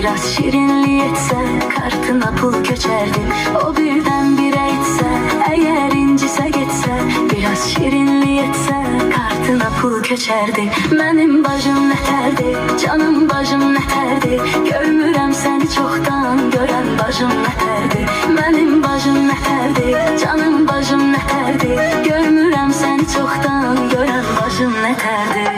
Biraz şirinlik etsə, kartına pul köçərdi. O birdən-birə etsə, əgər incisə getsə, biraz şirinlik etsə, kartına pul köçərdi. Mənim bacım nətərdi, canım bacım nətərdi, görmürəm səni çoxdan, görən bacım nətərdi. Mənim bacım nətərdi, canım bacım nətərdi, görmürəm səni çoxdan, görən bacım nətərdi.